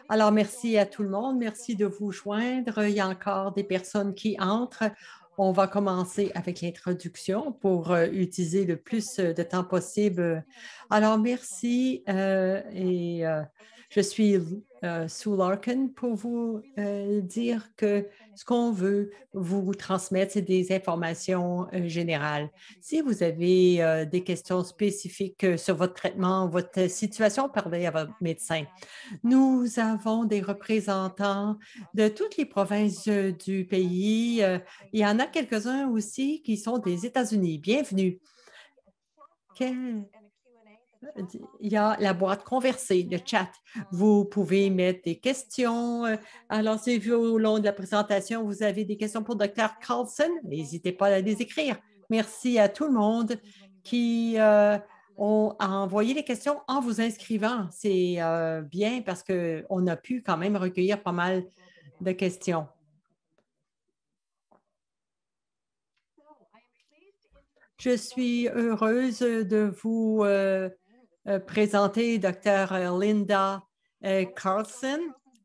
Alors, merci à tout le monde. Merci de vous joindre. Il y a encore des personnes qui entrent. On va commencer avec l'introduction pour utiliser le plus de temps possible. Alors, merci je suis Sue Larkin pour vous dire que ce qu'on veut vous transmettre, c'est des informations générales. Si vous avez des questions spécifiques sur votre traitement, votre situation, parlez à votre médecin. Nous avons des représentants de toutes les provinces du pays. Il y en a quelques-uns aussi qui sont des États-Unis. Bienvenue. Quel- Il y a la boîte conversée, le chat. Vous pouvez mettre des questions. Alors, si au long de la présentation, vous avez des questions pour Dr. Carlson, n'hésitez pas à les écrire. Merci à tout le monde qui ont envoyé les questions en vous inscrivant. C'est bien parce qu'on a pu quand même recueillir pas mal de questions. Je suis heureuse de vous présenter Dr. Linda Carlson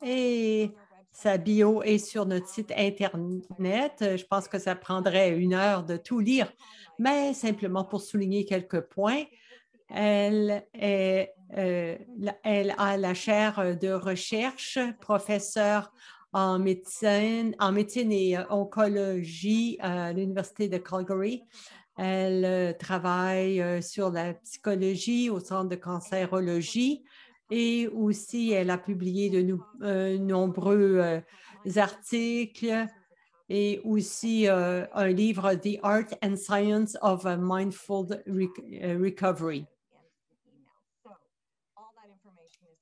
et sa bio est sur notre site Internet. Je pense que ça prendrait 1 heure de tout lire, mais simplement pour souligner quelques points. Elle a la chaire de recherche, professeure en médecine et oncologie à l'Université de Calgary. Elle travaille sur la psychologie au Centre de cancérologie et aussi elle a publié de nombreux articles et aussi un livre, The Art and Science of a Mindful Recovery.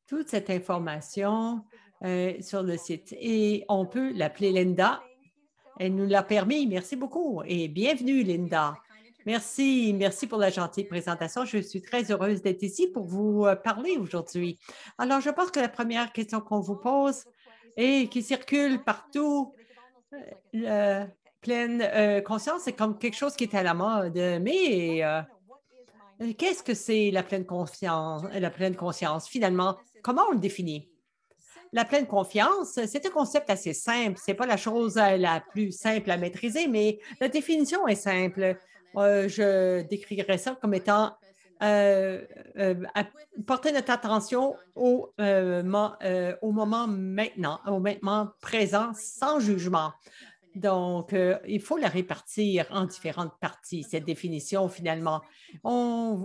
Toute cette information sur le site et on peut l'appeler Linda. Elle nous l'a permis. Merci beaucoup et bienvenue, Linda. Merci, merci pour la gentille présentation. Je suis très heureuse d'être ici pour vous parler aujourd'hui. Alors, je pense que la première question qu'on vous pose et qui circule partout, pleine conscience, c'est comme quelque chose qui est à la mode. Mais qu'est-ce que c'est la pleine conscience? Finalement, comment on le définit? La pleine confiance, c'est un concept assez simple. Ce n'est pas la chose la plus simple à maîtriser, mais la définition est simple. Je décrirais ça comme étant porter notre attention au moment maintenant, au moment présent, sans jugement. Donc, il faut la répartir en différentes parties, cette définition, finalement. On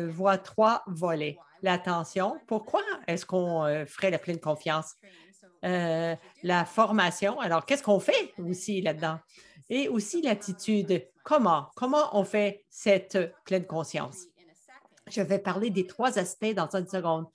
voit 3 volets. L'attention, pourquoi est-ce qu'on ferait la pleine confiance? La formation, alors qu'est-ce qu'on fait aussi là-dedans? Et aussi l'attitude, comment on fait cette pleine conscience? Je vais parler des 3 aspects dans une seconde.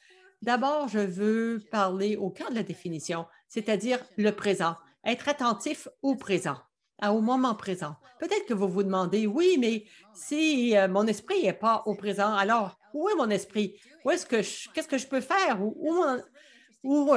D'abord, je veux parler au cœur de la définition, c'est-à-dire le présent, être attentif au présent, au moment présent. Peut-être que vous vous demandez, oui, mais si mon esprit n'est pas au présent, alors où est mon esprit? Qu'est-ce que je peux faire? Où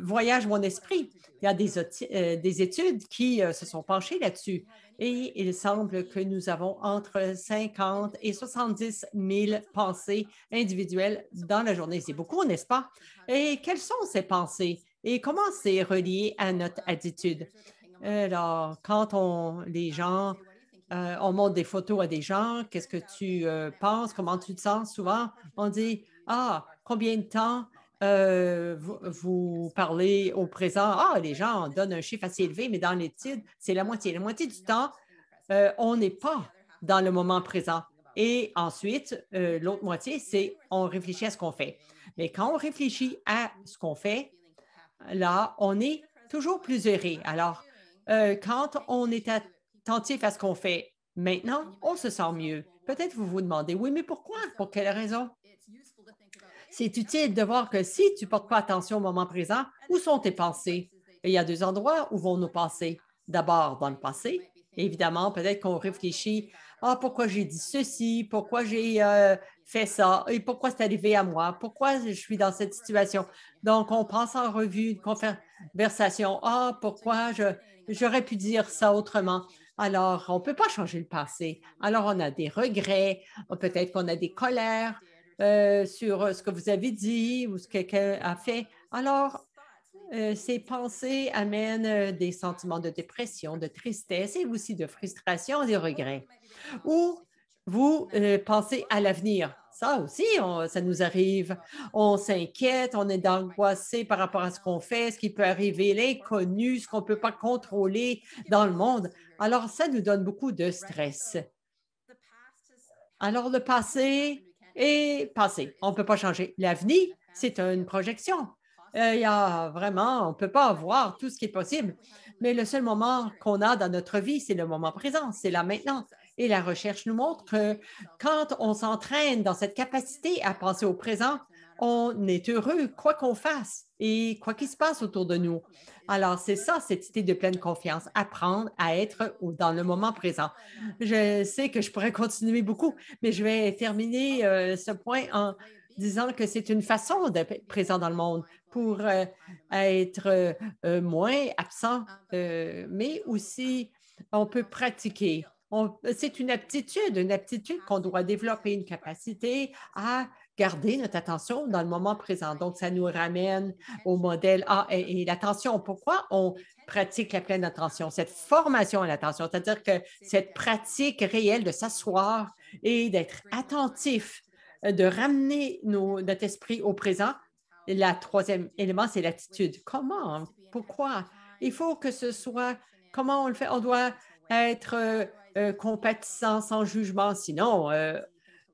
voyage mon esprit? Il y a des études qui se sont penchées là-dessus et il semble que nous avons entre 50 et 70 000 pensées individuelles dans la journée. C'est beaucoup, n'est-ce pas? Et quelles sont ces pensées et comment c'est relié à notre attitude? Alors, quand les gens, on montre des photos à des gens, qu'est-ce que tu penses, comment tu te sens? Souvent, on dit, ah, combien de temps vous parlez au présent? Ah, les gens donnent un chiffre assez élevé, mais dans l'étude, c'est la moitié. La moitié du temps, on n'est pas dans le moment présent. Et ensuite, l'autre moitié, c'est on réfléchit à ce qu'on fait. Mais quand on réfléchit à ce qu'on fait, là, on est toujours plus heureux. Alors, quand on est attentif à ce qu'on fait maintenant, on se sent mieux. Peut-être vous vous demandez, oui, mais pourquoi? Pour quelle raison? C'est utile de voir que si tu ne portes pas attention au moment présent, où sont tes pensées? Il y a 2 endroits où vont nos pensées. D'abord, dans le passé. Évidemment, peut-être qu'on réfléchit, ah, pourquoi j'ai dit ceci, pourquoi j'ai fait ça, et pourquoi c'est arrivé à moi, pourquoi je suis dans cette situation. Donc, on passe en revue une conversation, ah, j'aurais pu dire ça autrement. Alors, on ne peut pas changer le passé. Alors, on a des regrets, peut-être qu'on a des colères, sur ce que vous avez dit ou ce que quelqu'un a fait. Alors, ces pensées amènent des sentiments de dépression, de tristesse et aussi de frustration et de regret. Ou vous pensez à l'avenir. Ça aussi, ça nous arrive. On s'inquiète, on est angoissé par rapport à ce qu'on fait, ce qui peut arriver, l'inconnu, ce qu'on ne peut pas contrôler dans le monde. Alors, ça nous donne beaucoup de stress. Alors, le passé est passé. On ne peut pas changer. L'avenir, c'est une projection. Il y a vraiment, on ne peut pas voir tout ce qui est possible, mais le seul moment qu'on a dans notre vie, c'est le moment présent, c'est là maintenant. Et la recherche nous montre que quand on s'entraîne dans cette capacité à penser au présent, on est heureux, quoi qu'on fasse et quoi qu'il se passe autour de nous. Alors, c'est ça, cette idée de pleine confiance, apprendre à être dans le moment présent. Je sais que je pourrais continuer beaucoup, mais je vais terminer ce point en disant que c'est une façon d'être présent dans le monde pour être moins absent, mais aussi on peut pratiquer. C'est une aptitude qu'on doit développer, une capacité à garder notre attention dans le moment présent. Donc, ça nous ramène au modèle A et l'attention. Pourquoi on pratique la pleine attention? Cette formation à l'attention, c'est-à-dire que cette pratique réelle de s'asseoir et d'être attentif, de ramener notre esprit au présent. La troisième élément, c'est l'attitude. Comment? Pourquoi? Il faut que ce soit, comment on le fait? On doit être compatissant, sans jugement, sinon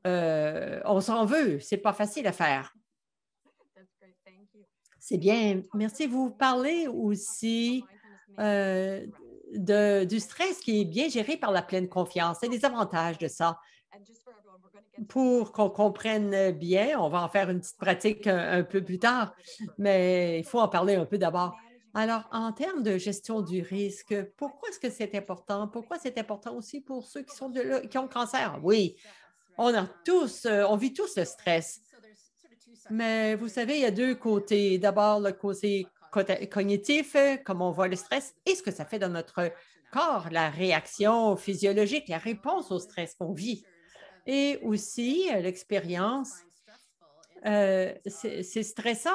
on s'en veut. C'est pas facile à faire. C'est bien. Merci. Vous parlez aussi euh, du stress qui est bien géré par la pleine confiance et les avantages de ça. Pour qu'on comprenne bien, on va en faire une petite pratique un peu plus tard, mais il faut en parler un peu d'abord. Alors, en termes de gestion du risque, pourquoi est-ce que c'est important? Pourquoi c'est important aussi pour ceux qui qui ont le cancer? Oui, on vit tous le stress. Mais vous savez, il y a deux côtés. D'abord, le côté cognitif, comme on voit le stress, et ce que ça fait dans notre corps, la réaction physiologique, la réponse au stress qu'on vit. Et aussi, l'expérience, c'est stressant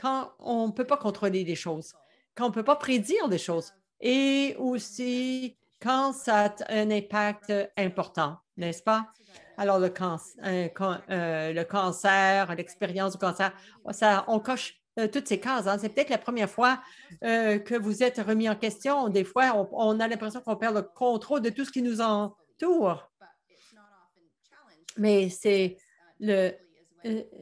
quand on ne peut pas contrôler les choses, quand on ne peut pas prédire des choses et aussi quand ça a un impact important, n'est-ce pas? Alors, le cancer, l'expérience du cancer, ça, on coche toutes ces cases, hein. C'est peut-être la première fois que vous êtes remis en question. Des fois, on a l'impression qu'on perd le contrôle de tout ce qui nous entoure. Mais le,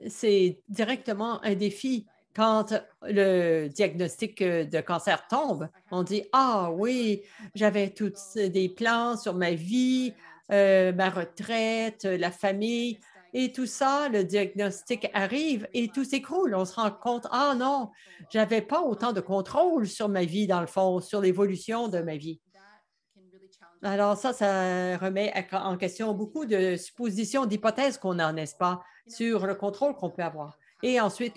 c'est directement un défi quand le diagnostic de cancer tombe. On dit, ah oui, j'avais tous des plans sur ma vie, ma retraite, la famille. Et tout ça, le diagnostic arrive et tout s'écroule. On se rend compte, ah non, j'avais pas autant de contrôle sur ma vie, dans le fond, sur l'évolution de ma vie. Alors ça remet en question beaucoup de suppositions, d'hypothèses qu'on a, n'est-ce pas, sur le contrôle qu'on peut avoir. Et ensuite,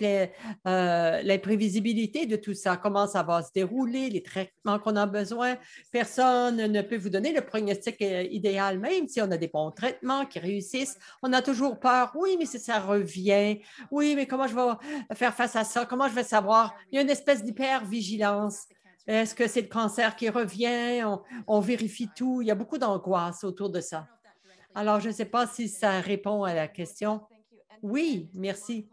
l'imprévisibilité de tout ça, comment ça va se dérouler, les traitements qu'on a besoin. Personne ne peut vous donner le pronostic idéal, même si on a des bons traitements qui réussissent. On a toujours peur. Oui, mais si ça revient. Oui, mais comment je vais faire face à ça? Comment je vais savoir? Il y a une espèce d'hypervigilance. Est-ce que c'est le cancer qui revient? On vérifie tout. Il y a beaucoup d'angoisse autour de ça. Alors, je ne sais pas si ça répond à la question. Oui, merci.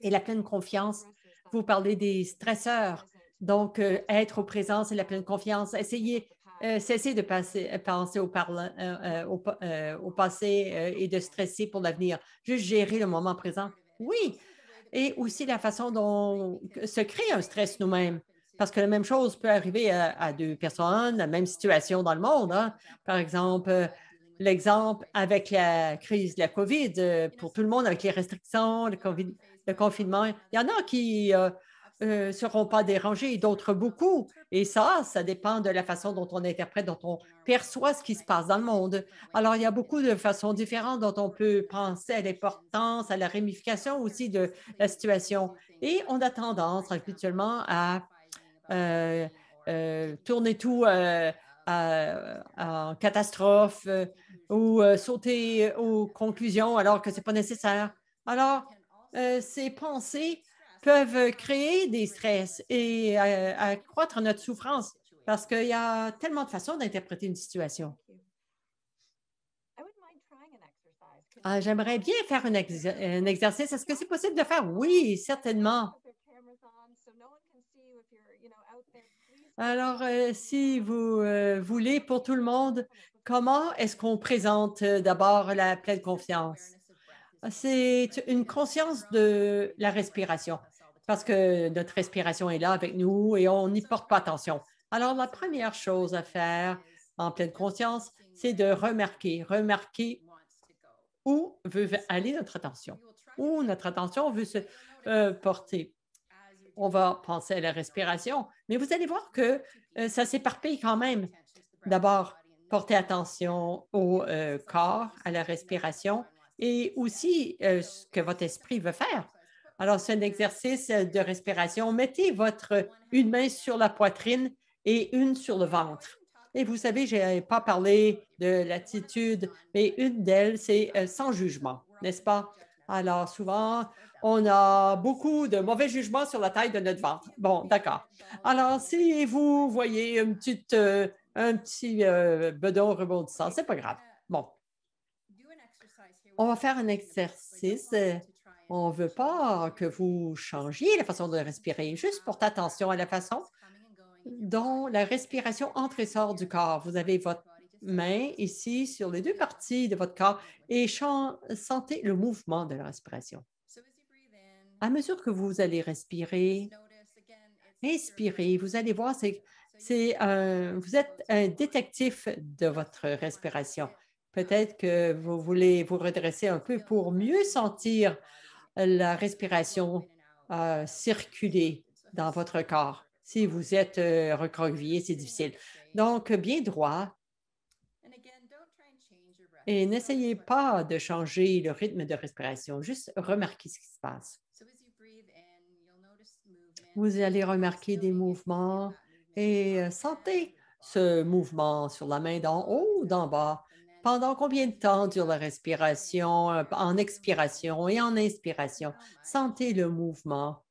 Et la pleine confiance, vous parlez des stresseurs. Donc, être au présent, c'est la pleine confiance. Cessez de penser au passé et de stresser pour l'avenir. Juste gérer le moment présent. Oui. Et aussi la façon dont se crée un stress nous-mêmes. Parce que la même chose peut arriver à deux personnes, la même situation dans le monde, hein. Par exemple, l'exemple avec la crise de la COVID, pour tout le monde, avec les restrictions, le confinement, il y en a qui ne seront pas dérangés, d'autres beaucoup. Et ça dépend de la façon dont on interprète, dont on perçoit ce qui se passe dans le monde. Alors, il y a beaucoup de façons différentes dont on peut penser à l'importance, à la rémification aussi de la situation. Et on a tendance habituellement à euh, tourner tout en catastrophe ou sauter aux conclusions alors que ce n'est pas nécessaire. Alors, ces pensées peuvent créer des stress et accroître notre souffrance parce qu'il y a tellement de façons d'interpréter une situation. Ah, j'aimerais bien faire un exercice. Est-ce que c'est possible de faire? Oui, certainement. Alors, si vous voulez, pour tout le monde, comment est-ce qu'on présente d'abord la pleine confiance? C'est une conscience de la respiration, parce que notre respiration est là avec nous et on n'y porte pas attention. Alors, la première chose à faire en pleine conscience, c'est de remarquer où veut aller notre attention, où notre attention veut se porter. On va penser à la respiration, mais vous allez voir que ça s'éparpille quand même. D'abord, portez attention au corps, à la respiration et aussi ce que votre esprit veut faire. Alors, c'est un exercice de respiration. Mettez une main sur la poitrine et une sur le ventre. Et vous savez, je n'ai pas parlé de l'attitude, mais une d'elles, c'est sans jugement, n'est-ce pas? Alors, souvent, on a beaucoup de mauvais jugements sur la taille de notre ventre. Bon, d'accord. Alors, si vous voyez un petit bedon rebondissant, c'est pas grave. Bon, on va faire un exercice. On ne veut pas que vous changiez la façon de respirer, juste portez attention à la façon dont la respiration entre et sort du corps. Vous avez votre main ici sur les deux parties de votre corps et sentez le mouvement de la respiration. À mesure que vous allez respirer, inspirez, vous allez voir, vous êtes un détective de votre respiration. Peut-être que vous voulez vous redresser un peu pour mieux sentir la respiration circuler dans votre corps. Si vous êtes recroquevillé, c'est difficile. Donc, bien droit et n'essayez pas de changer le rythme de respiration, juste remarquez ce qui se passe. Vous allez remarquer des mouvements et sentez ce mouvement sur la main d'en haut ou d'en bas. Pendant combien de temps dure la respiration en expiration et en inspiration? Sentez le mouvement.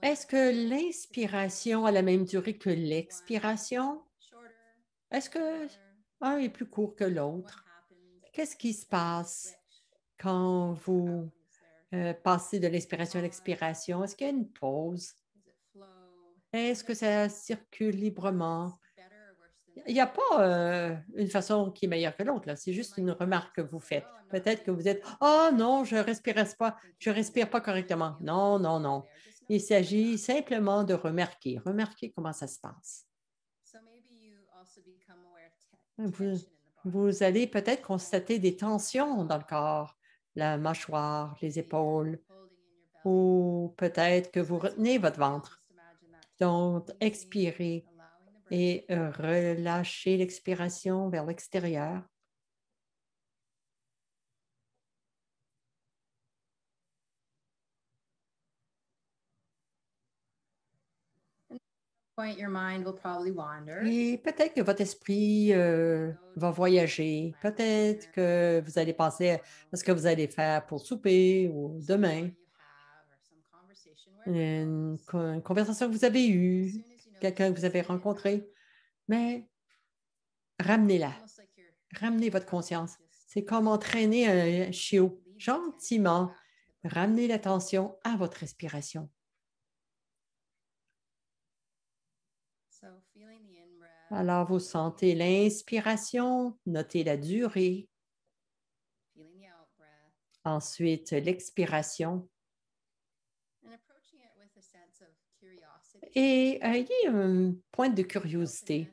Est-ce que l'inspiration a la même durée que l'expiration? Est-ce que un est plus court que l'autre? Qu'est-ce qui se passe quand vous passez de l'inspiration à l'expiration? Est-ce qu'il y a une pause? Est-ce que ça circule librement? Il n'y a pas une façon qui est meilleure que l'autre, là. C'est juste une remarque que vous faites. Peut-être que vous êtes, oh non, je respire pas correctement. Non, non, non. Il s'agit simplement de remarquer comment ça se passe. Vous, vous allez peut-être constater des tensions dans le corps, la mâchoire, les épaules, ou peut-être que vous retenez votre ventre. Donc, expirez et relâchez l'expiration vers l'extérieur. Et peut-être que votre esprit va voyager. Peut-être que vous allez penser à ce que vous allez faire pour souper ou demain. Une conversation que vous avez eue, quelqu'un que vous avez rencontré. Mais ramenez-la. Ramenez votre conscience. C'est comme entraîner un chiot. Gentiment, ramenez l'attention à votre respiration. Alors, vous sentez l'inspiration, notez la durée. Ensuite, l'expiration. Et ayez un point de curiosité,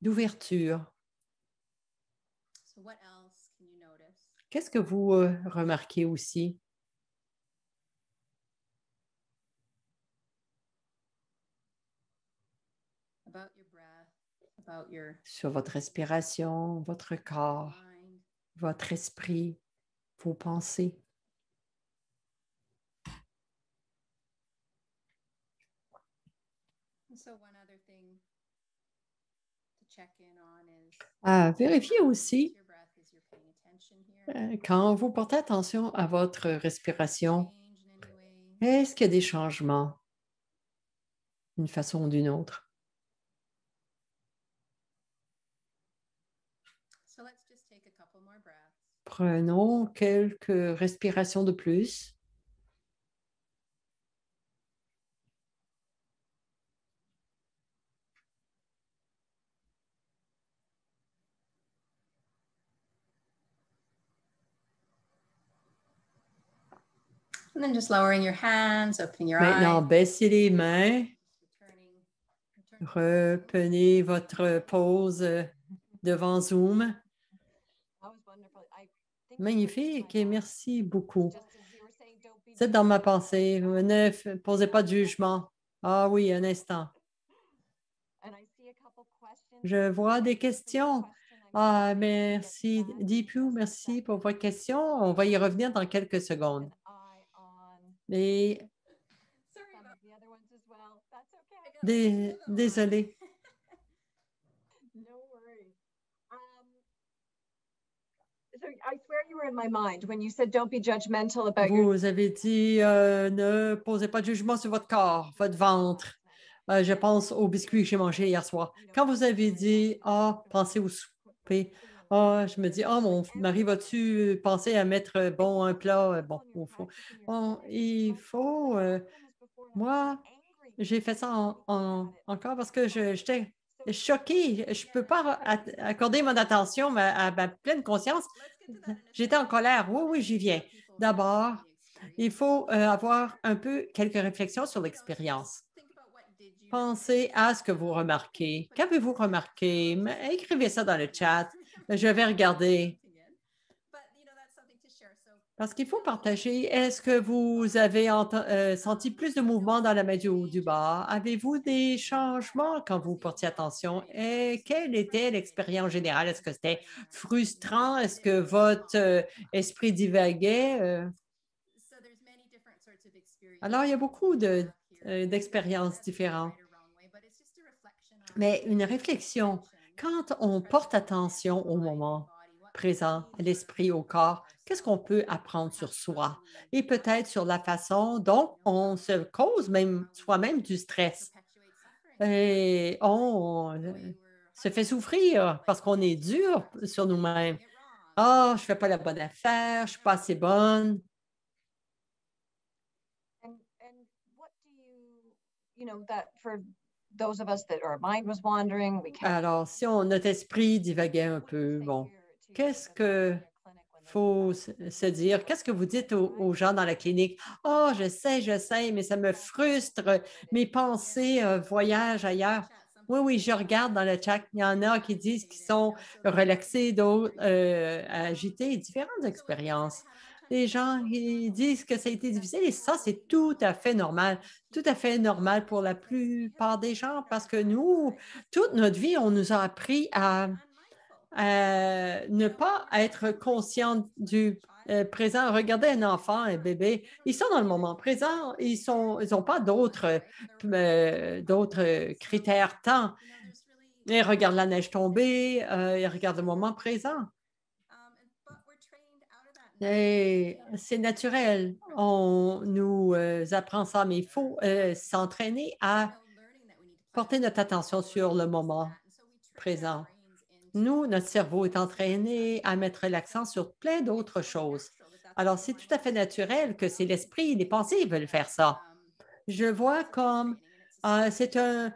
d'ouverture. Qu'est-ce que vous remarquez aussi sur votre respiration, votre corps, votre esprit, vos pensées? Vérifiez aussi Quand vous portez attention à votre respiration, est-ce qu'il y a des changements d'une façon ou d'une autre? Prenons quelques respirations de plus. And then just lowering your hands, opening your Maintenant, eyes. baissez les mains. Reprenez votre pose devant Zoom. Magnifique et merci beaucoup. Vous êtes dans ma pensée. Ne posez pas de jugement. Ah oui, un instant. Je vois des questions. Ah, merci, Deepu, merci pour votre question. On va y revenir dans quelques secondes. Et désolé. Vous avez dit ne posez pas de jugement sur votre corps, votre ventre. Je pense au biscuit que j'ai mangé hier soir. Quand vous avez dit pensez au souper, je me dis mon mari va-tu penser à mettre un plat bon au four. Il faut moi j'ai fait ça encore parce que j'étais choquée. Je ne peux pas accorder mon attention à ma pleine conscience. J'étais en colère. Oui, oui, j'y viens. D'abord, il faut avoir un peu quelques réflexions sur l'expérience. Pensez à ce que vous remarquez. Qu'avez-vous remarqué? Écrivez ça dans le chat. Je vais regarder. Parce qu'il faut partager. Est-ce que vous avez senti plus de mouvement dans la main du haut du bas? Avez-vous des changements quand vous portiez attention? Et quelle était l'expérience générale? Est-ce que c'était frustrant? Est-ce que votre esprit divaguait? Alors, il y a beaucoup d'expériences différentes. Mais une réflexion, quand on porte attention au moment présent, à l'esprit, au corps, qu'est-ce qu'on peut apprendre sur soi et peut-être sur la façon dont on se cause même soi-même du stress. Et on se fait souffrir parce qu'on est dur sur nous-mêmes. Je ne fais pas la bonne affaire, je ne suis pas assez bonne. Alors, si notre esprit divaguait un peu, qu'est-ce que faut se dire? Qu'est-ce que vous dites aux gens dans la clinique? Je sais, mais ça me frustre. Mes pensées voyagent ailleurs. Oui, oui, je regarde dans le chat. Il y en a qui disent qu'ils sont relaxés, d'autres agités, différentes expériences. Les gens qui disent que ça a été difficile et ça, c'est tout à fait normal. Tout à fait normal pour la plupart des gens parce que nous, toute notre vie, on nous a appris à ne pas être conscient du présent. Regardez un enfant, un bébé, ils sont dans le moment présent, ils n'ont pas d'autres critères temps. Ils regardent la neige tomber, ils regardent le moment présent. Et c'est naturel, on nous apprend ça, mais il faut s'entraîner à porter notre attention sur le moment présent. Nous, notre cerveau est entraîné à mettre l'accent sur plein d'autres choses. Alors, c'est tout à fait naturel que c'est l'esprit, les pensées qui veulent faire ça. Je vois comme c'est un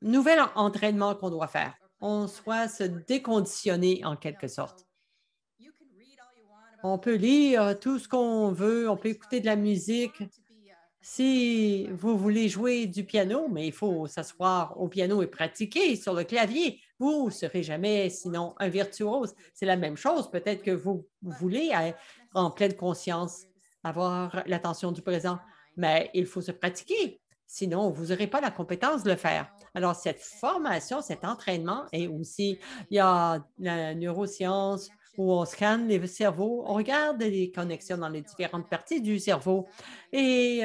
nouvel entraînement qu'on doit faire. On doit se déconditionner en quelque sorte. On peut lire tout ce qu'on veut, on peut écouter de la musique. Si vous voulez jouer du piano, mais il faut s'asseoir au piano et pratiquer sur le clavier, vous ne serez jamais sinon un virtuose. C'est la même chose. Peut-être que vous voulez être en pleine conscience, avoir l'attention du présent, mais il faut se pratiquer. Sinon, vous n'aurez pas la compétence de le faire. Alors, cette formation, cet entraînement, et aussi, il y a la neuroscience où on scanne les cerveaux, on regarde les connexions dans les différentes parties du cerveau. Et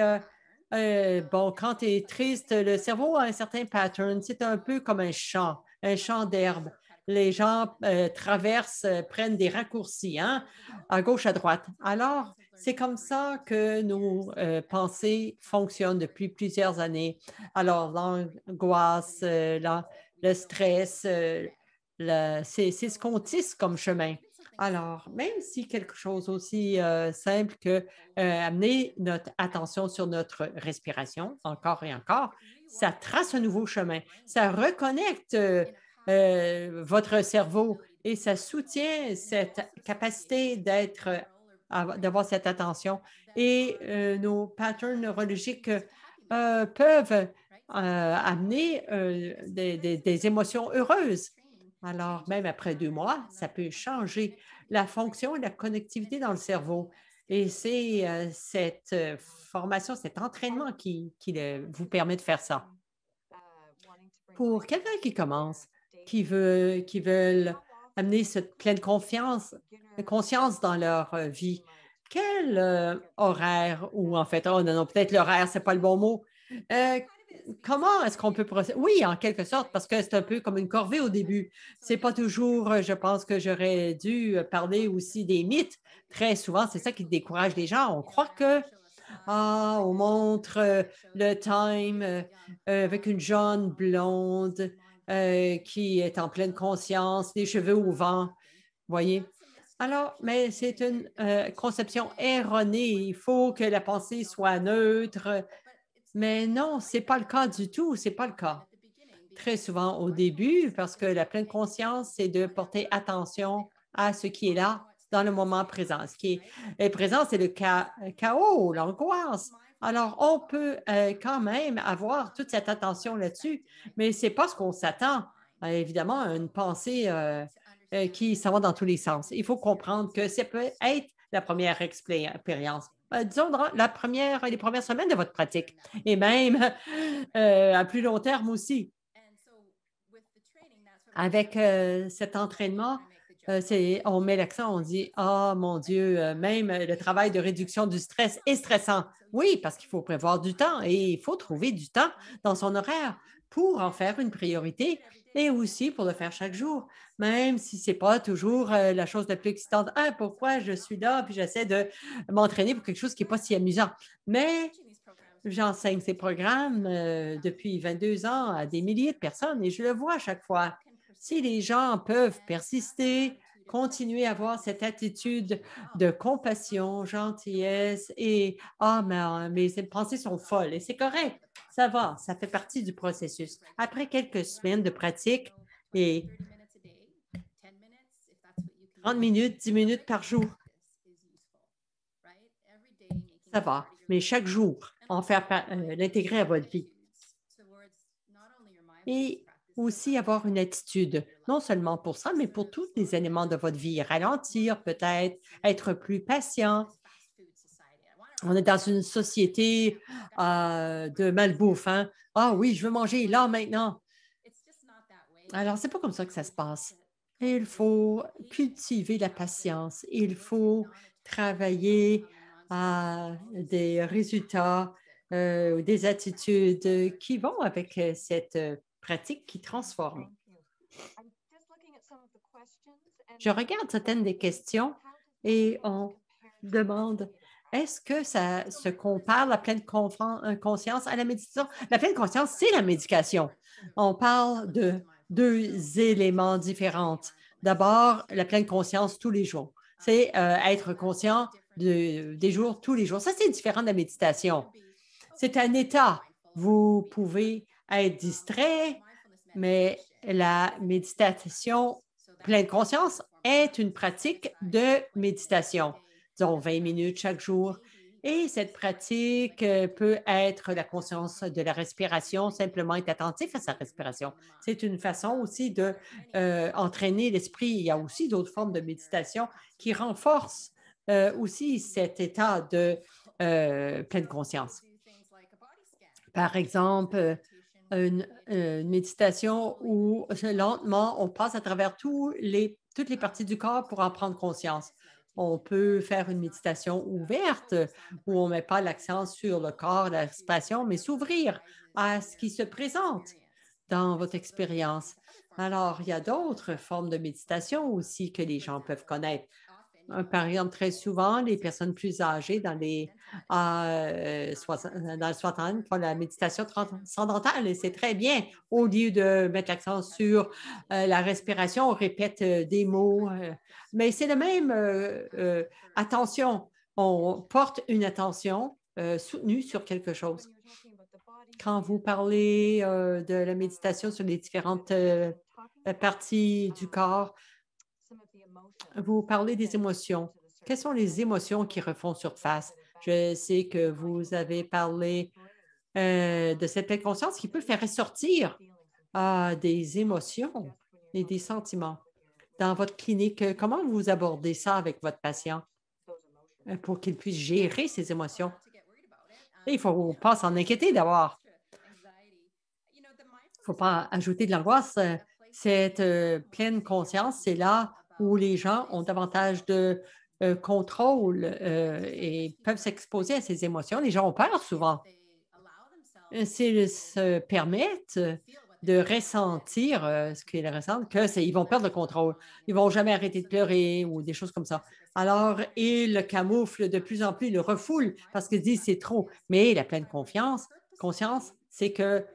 quand tu es triste, le cerveau a un certain pattern. C'est un peu comme un champ d'herbe. les gens traversent, prennent des raccourcis, hein, à gauche, à droite. Alors, c'est comme ça que nos pensées fonctionnent depuis plusieurs années. Alors, l'angoisse, le stress, c'est ce qu'on tisse comme chemin. Alors, même si quelque chose aussi simple que amener notre attention sur notre respiration, encore et encore, ça trace un nouveau chemin. Ça reconnecte votre cerveau et ça soutient cette capacité d'avoir cette attention. Et nos patterns neurologiques peuvent amener des émotions heureuses. Alors, même après 2 mois, ça peut changer la fonction et la connectivité dans le cerveau. Et c'est cette formation, cet entraînement qui vous permet de faire ça. Pour quelqu'un qui commence, qui veulent amener cette pleine conscience dans leur vie, quel horaire, ou en fait, oh non, non, peut-être l'horaire, c'est pas le bon mot. Euh, Comment est-ce qu'on peut procéder? Oui, en quelque sorte, parce que c'est un peu comme une corvée au début. C'est pas toujours, je pense que j'aurais dû parler aussi des mythes. Très souvent, c'est ça qui décourage les gens. On croit que on montre le time avec une jeune blonde qui est en pleine conscience, les cheveux au vent, voyez? Alors, mais c'est une conception erronée. Il faut que la pensée soit neutre, mais non, ce n'est pas le cas du tout. C'est pas le cas. Très souvent au début, parce que la pleine conscience, c'est de porter attention à ce qui est là dans le moment présent. Ce qui est présent, c'est le chaos, l'angoisse. Alors, on peut quand même avoir toute cette attention là-dessus, mais ce n'est pas ce qu'on s'attend. Évidemment, une pensée qui s'en va dans tous les sens. Il faut comprendre que ça peut être la première expérience. Disons, dans les premières semaines de votre pratique, et même à plus long terme aussi. Avec cet entraînement, on met l'accent, on dit, ah mon Dieu, même le travail de réduction du stress est stressant. Oui, parce qu'il faut prévoir du temps et il faut trouver du temps dans son horaire pour en faire une priorité et aussi pour le faire chaque jour, même si ce n'est pas toujours la chose la plus excitante. Ah, pourquoi je suis là, puis j'essaie de m'entraîner pour quelque chose qui n'est pas si amusant. Mais j'enseigne ces programmes depuis 22 ans à des milliers de personnes et je le vois à chaque fois. Si les gens peuvent persister, continuer à avoir cette attitude de compassion, gentillesse et ah, mais mes pensées sont folles et c'est correct, ça va, ça fait partie du processus. Après quelques semaines de pratique et 30 minutes, 10 minutes par jour, ça va, mais chaque jour, l'intégrer à votre vie. Et aussi avoir une attitude, non seulement pour ça, mais pour tous les éléments de votre vie. Ralentir peut-être, être plus patient. On est dans une société de malbouffe. Hein? Ah oui, je veux manger là, maintenant. Alors, c'est pas comme ça que ça se passe. Il faut cultiver la patience. Il faut travailler à des résultats, des attitudes qui vont avec cette pratique qui transforme. Je regarde certaines des questions et on demande est-ce que ça se compare la pleine conscience à la méditation? La pleine conscience, c'est la médication. On parle de deux éléments différents. D'abord, la pleine conscience tous les jours. C'est être conscient des jours tous les jours. Ça, c'est différent de la méditation. C'est un état. Vous pouvez être distrait, mais la méditation pleine conscience est une pratique de méditation, disons 20 minutes chaque jour. Et cette pratique peut être la conscience de la respiration, simplement être attentif à sa respiration. C'est une façon aussi de entraîner l'esprit. Il y a aussi d'autres formes de méditation qui renforcent aussi cet état de pleine conscience. Par exemple, une méditation où lentement, on passe à travers toutes les parties du corps pour en prendre conscience. On peut faire une méditation ouverte où on ne met pas l'accent sur le corps, la respiration, mais s'ouvrir à ce qui se présente dans votre expérience? Alors, il y a d'autres formes de méditation aussi que les gens peuvent connaître. Par exemple, très souvent, les personnes plus âgées dans le 60 font la méditation transcendantale et c'est très bien. Au lieu de mettre l'accent sur la respiration, on répète des mots, mais c'est le même attention. On porte une attention soutenue sur quelque chose. Quand vous parlez de la méditation sur les différentes parties du corps, vous parlez des émotions. Quelles sont les émotions qui refont surface? Je sais que vous avez parlé de cette pleine conscience qui peut faire ressortir des émotions et des sentiments. Dans votre clinique, comment vous abordez ça avec votre patient pour qu'il puisse gérer ses émotions? Et il ne faut pas s'en inquiéter d'avoir. Il ne faut pas ajouter de l'angoisse. Cette pleine conscience, c'est là où les gens ont davantage de contrôle et peuvent s'exposer à ces émotions. Les gens ont peur souvent. S'ils se permettent de ressentir ce qu'ils ressentent, ils vont perdre le contrôle. Ils ne vont jamais arrêter de pleurer ou des choses comme ça. Alors, ils le camouflent de plus en plus, ils le refoulent parce qu'ils disent c'est trop. Mais la pleine conscience, c'est que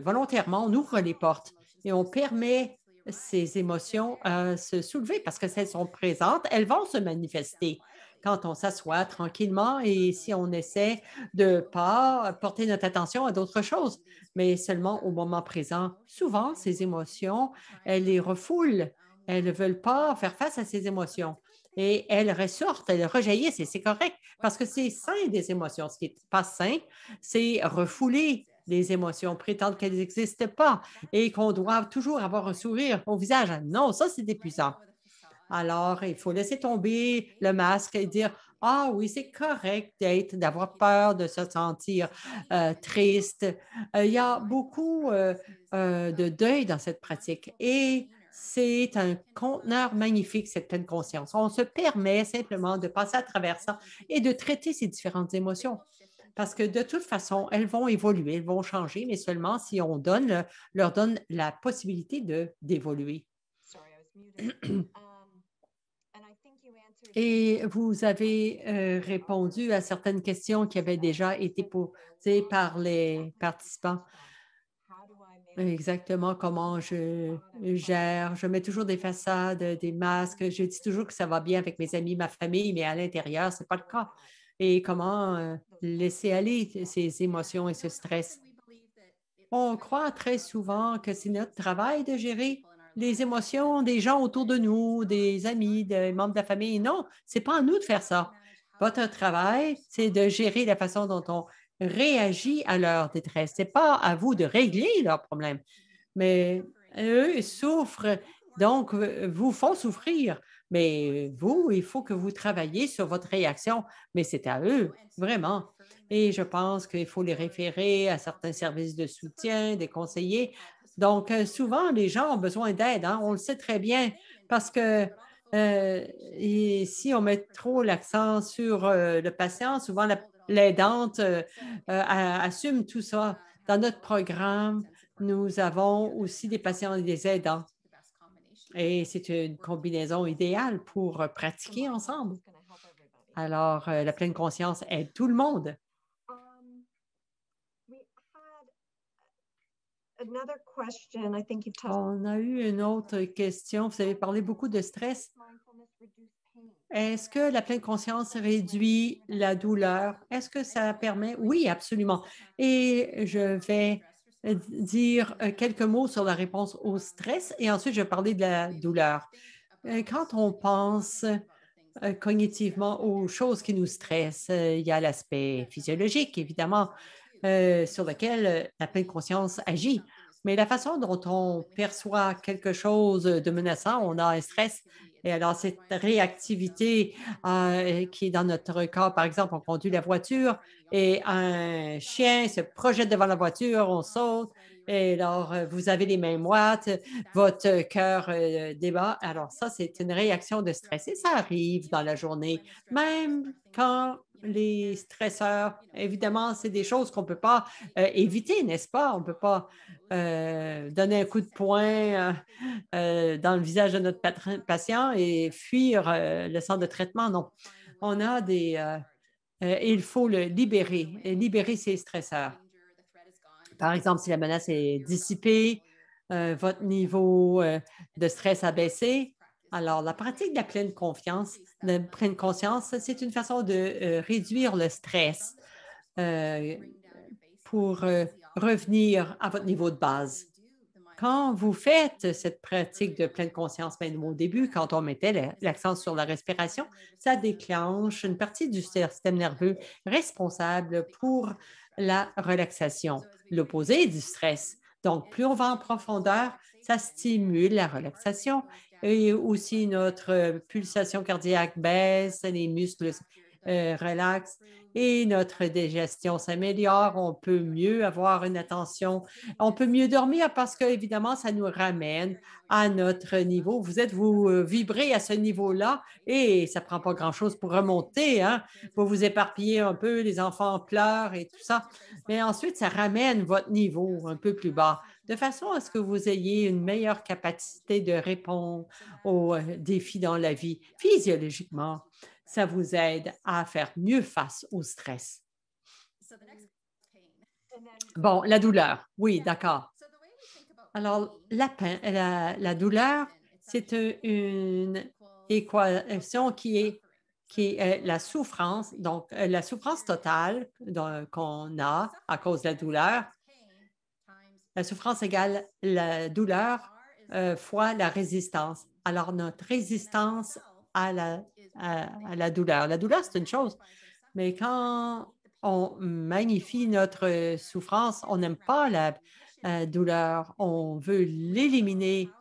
volontairement, on ouvre les portes et on permet ces émotions à se soulever parce que si elles sont présentes, elles vont se manifester quand on s'assoit tranquillement et si on essaie de ne pas porter notre attention à d'autres choses, mais seulement au moment présent. Souvent, ces émotions, elles les refoulent. Elles ne veulent pas faire face à ces émotions. Et elles ressortent, elles rejaillissent et c'est correct parce que c'est sain des émotions. Ce qui n'est pas sain, c'est refouler les émotions, prétendre qu'elles n'existent pas et qu'on doit toujours avoir un sourire au visage. Non, ça, c'est épuisant. Alors, il faut laisser tomber le masque et dire, ah oui, c'est correct d'avoir peur, de se sentir triste. Il y a beaucoup de deuil dans cette pratique et c'est un conteneur magnifique, cette pleine conscience. On se permet simplement de passer à travers ça et de traiter ces différentes émotions. Parce que de toute façon, elles vont évoluer, elles vont changer, mais seulement si on leur donne la possibilité d'évoluer. Et vous avez répondu à certaines questions qui avaient déjà été posées par les participants. Exactement comment je gère. Je mets toujours des façades, des masques. Je dis toujours que ça va bien avec mes amis, ma famille, mais à l'intérieur, ce n'est pas le cas. Et comment laisser aller ces émotions et ce stress. On croit très souvent que c'est notre travail de gérer les émotions des gens autour de nous, des amis, des membres de la famille. Non, ce n'est pas à nous de faire ça. Votre travail, c'est de gérer la façon dont on réagit à leur détresse. Ce n'est pas à vous de régler leurs problèmes, mais eux souffrent, donc vous font souffrir. Mais vous, il faut que vous travailliez sur votre réaction, mais c'est à eux, vraiment. Et je pense qu'il faut les référer à certains services de soutien, des conseillers. Donc, souvent, les gens ont besoin d'aide, hein, on le sait très bien, parce que et si on met trop l'accent sur le patient, souvent l'aidante assume tout ça. Dans notre programme, nous avons aussi des patients et des aidants. Et c'est une combinaison idéale pour pratiquer ensemble. Alors, la pleine conscience aide tout le monde. On a eu une autre question. Vous avez parlé beaucoup de stress. Est-ce que la pleine conscience réduit la douleur? Est-ce que ça permet? Oui, absolument. Et je vais dire quelques mots sur la réponse au stress et ensuite je vais parler de la douleur. Quand on pense cognitivement aux choses qui nous stressent, il y a l'aspect physiologique, évidemment, sur lequel la pleine conscience agit. Mais la façon dont on perçoit quelque chose de menaçant, on a un stress. Et alors, cette réactivité qui est dans notre corps, par exemple, on conduit la voiture et un chien se projette devant la voiture, on saute. Et alors, vous avez les mains moites, votre cœur débat. Alors, ça, c'est une réaction de stress et ça arrive dans la journée, même quand les stresseurs, évidemment, c'est des choses qu'on ne peut pas éviter, n'est-ce pas? On ne peut pas donner un coup de poing dans le visage de notre patient et fuir le centre de traitement. Non, on a il faut le libérer, et libérer ces stresseurs. Par exemple, si la menace est dissipée, votre niveau de stress a baissé. Alors, la pratique de la pleine confiance, de pleine conscience, c'est une façon de réduire le stress euh, pour revenir à votre niveau de base. Quand vous faites cette pratique de pleine conscience, même au début, quand on mettait l'accent sur la respiration, ça déclenche une partie du système nerveux responsable pour la relaxation, l'opposé du stress. Donc, plus on va en profondeur, ça stimule la relaxation et aussi notre pulsation cardiaque baisse, les muscles relaxent et notre digestion s'améliore. On peut mieux avoir une attention, on peut mieux dormir parce que, évidemment, ça nous ramène à notre niveau. Vous vibrez à ce niveau-là et ça ne prend pas grand-chose pour remonter. Hein? Vous vous éparpillez un peu, les enfants pleurent et tout ça. Mais ensuite, ça ramène votre niveau un peu plus bas, de façon à ce que vous ayez une meilleure capacité de répondre aux défis dans la vie. Physiologiquement, ça vous aide à faire mieux face au stress. Bon, la douleur. Oui, d'accord. Alors, la douleur, c'est une équation qui est la souffrance. Donc, la souffrance totale qu'on a à cause de la douleur, la souffrance égale la douleur fois la résistance. Alors, notre résistance à la douleur. La douleur, c'est une chose, mais quand on magnifie notre souffrance, on n'aime pas la douleur, on veut l'éliminer,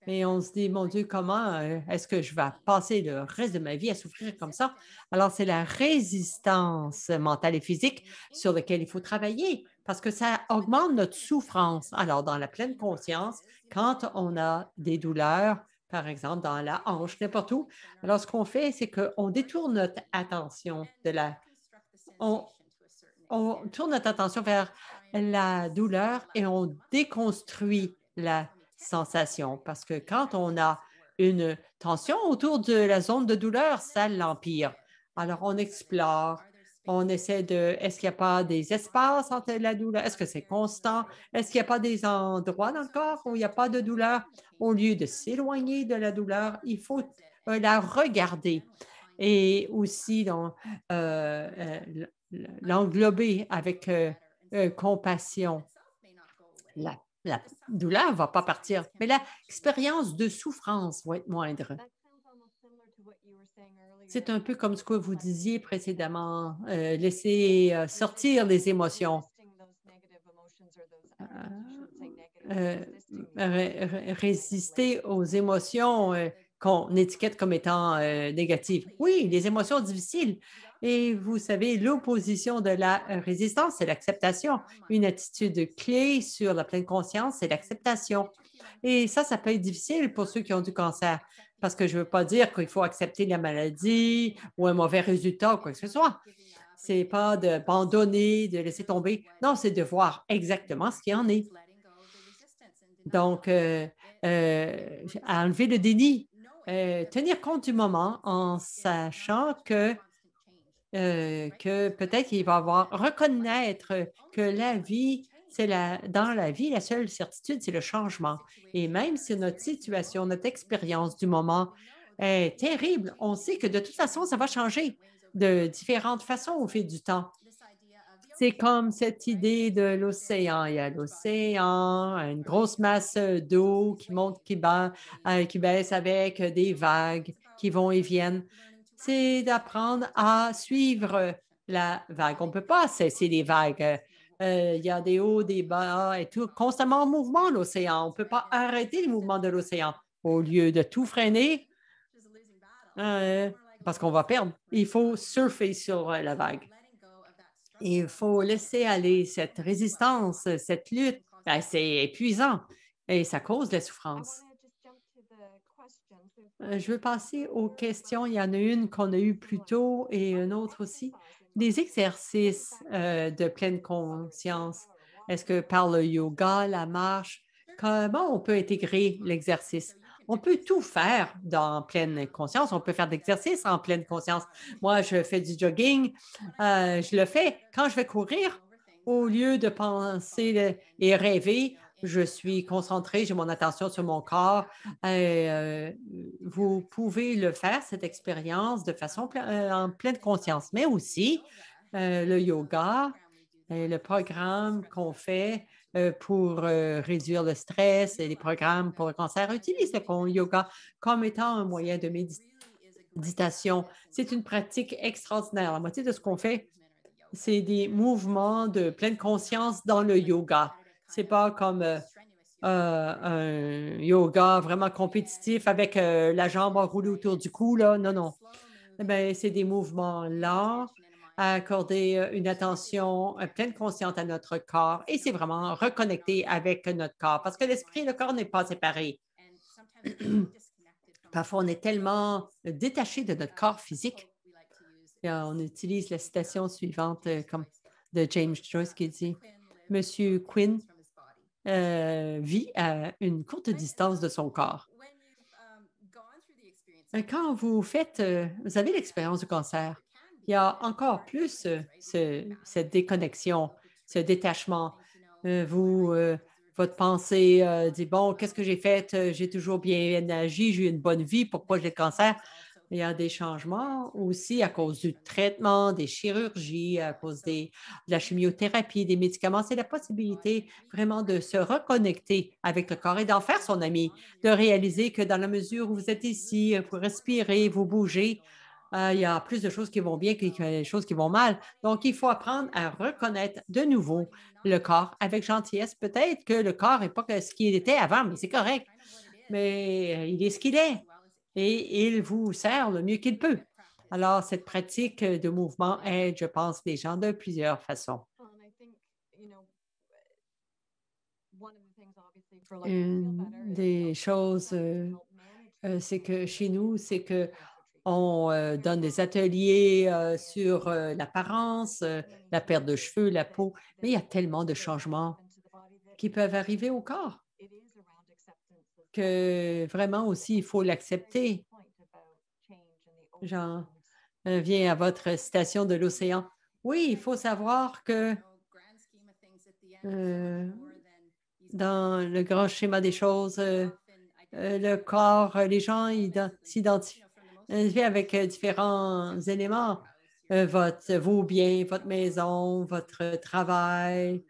mais on se dit, mon Dieu, comment est-ce que je vais passer le reste de ma vie à souffrir comme ça? Alors, c'est la résistance mentale et physique sur laquelle il faut travailler parce que ça augmente notre souffrance. Alors, dans la pleine conscience, quand on a des douleurs, par exemple dans la hanche, n'importe où, alors ce qu'on fait, c'est qu'on détourne notre attention on, on tourne notre attention vers la douleur et on déconstruit la sensation parce que quand on a une tension autour de la zone de douleur, ça l'empire. Alors, on explore, on essaie est-ce qu'il n'y a pas des espaces entre la douleur? Est-ce que c'est constant? Est-ce qu'il n'y a pas des endroits dans le corps où il n'y a pas de douleur? Au lieu de s'éloigner de la douleur, il faut la regarder. Et aussi, l'englober avec compassion. La douleur ne va pas partir, mais l'expérience de souffrance va être moindre. C'est un peu comme ce que vous disiez précédemment, laisser sortir les émotions. Euh, Résister aux émotions qu'on étiquette comme étant négatives. Oui, les émotions difficiles. Et vous savez, l'opposition de la résistance, c'est l'acceptation. Une attitude clé sur la pleine conscience, c'est l'acceptation. Et ça peut être difficile pour ceux qui ont du cancer, parce que je ne veux pas dire qu'il faut accepter la maladie ou un mauvais résultat ou quoi que ce soit. Ce n'est pas d'abandonner, de laisser tomber. Non, c'est de voir exactement ce qu'il y en est. Donc, enlever le déni, tenir compte du moment en sachant que peut-être il va avoir, reconnaître que la vie, dans la vie, la seule certitude, c'est le changement. Et même si notre situation, notre expérience du moment est terrible, on sait que de toute façon, ça va changer de différentes façons au fil du temps. C'est comme cette idée de l'océan. Il y a l'océan, une grosse masse d'eau qui monte, qui baisse avec des vagues qui vont et viennent. C'est d'apprendre à suivre la vague. On ne peut pas cesser les vagues. Il y a des hauts, des bas et tout, constamment en mouvement, l'océan. On ne peut pas arrêter le mouvement de l'océan. Au lieu de tout freiner, euh, parce qu'on va perdre, il faut surfer sur la vague. Il faut laisser aller cette résistance, cette lutte. Ben, c'est épuisant et ça cause de la souffrance. Je veux passer aux questions. Il y en a une qu'on a eue plus tôt et une autre aussi. Des exercices de pleine conscience. Est-ce que par le yoga, la marche, comment on peut intégrer l'exercice? On peut tout faire dans pleine conscience. On peut faire d'exercices en pleine conscience. Moi, je fais du jogging. Je le fais quand je vais courir. Au lieu de penser et rêver, je suis concentrée, j'ai mon attention sur mon corps. Vous pouvez le faire, cette expérience, de façon en pleine conscience, mais aussi le yoga, le programme qu'on fait pour réduire le stress et les programmes pour le cancer utilisent le yoga comme étant un moyen de méditation. C'est une pratique extraordinaire. La moitié de ce qu'on fait, c'est des mouvements de pleine conscience dans le yoga. C'est pas comme un yoga vraiment compétitif avec la jambe enroulée autour du cou, là. Non, non. Eh bien, c'est des mouvements lents à accorder une attention pleine consciente à notre corps et c'est vraiment reconnecter avec notre corps parce que l'esprit et le corps n'est pas séparés. Parfois, on est tellement détaché de notre corps physique. Et, on utilise la citation suivante comme de James Joyce qui dit Monsieur Quinn vit à une courte distance de son corps. Quand vous avez l'expérience du cancer, il y a encore plus cette déconnexion, ce détachement. Votre pensée dit, bon, qu'est-ce que j'ai fait? J'ai toujours bien agi, j'ai eu une bonne vie, pourquoi j'ai le cancer? Il y a des changements aussi à cause du traitement, des chirurgies, à cause de la chimiothérapie, des médicaments. C'est la possibilité vraiment de se reconnecter avec le corps et d'en faire son ami, de réaliser que dans la mesure où vous êtes ici, vous respirez, vous bougez, il y a plus de choses qui vont bien que des choses qui vont mal. Donc, il faut apprendre à reconnaître de nouveau le corps avec gentillesse. Peut-être que le corps n'est pas ce qu'il était avant, mais c'est correct. Mais il est ce qu'il est et il vous sert le mieux qu'il peut. Alors, cette pratique de mouvement aide, je pense, les gens de plusieurs façons. Une des choses, c'est que chez nous, c'est que on donne des ateliers sur l'apparence, la perte de cheveux, la peau, mais il y a tellement de changements qui peuvent arriver au corps que vraiment aussi, il faut l'accepter. J'en viens à votre citation de l'océan. Oui, il faut savoir que euh, dans le grand schéma des choses, le corps, les gens s'identifient avec différents éléments. Vos biens, votre maison, votre travail,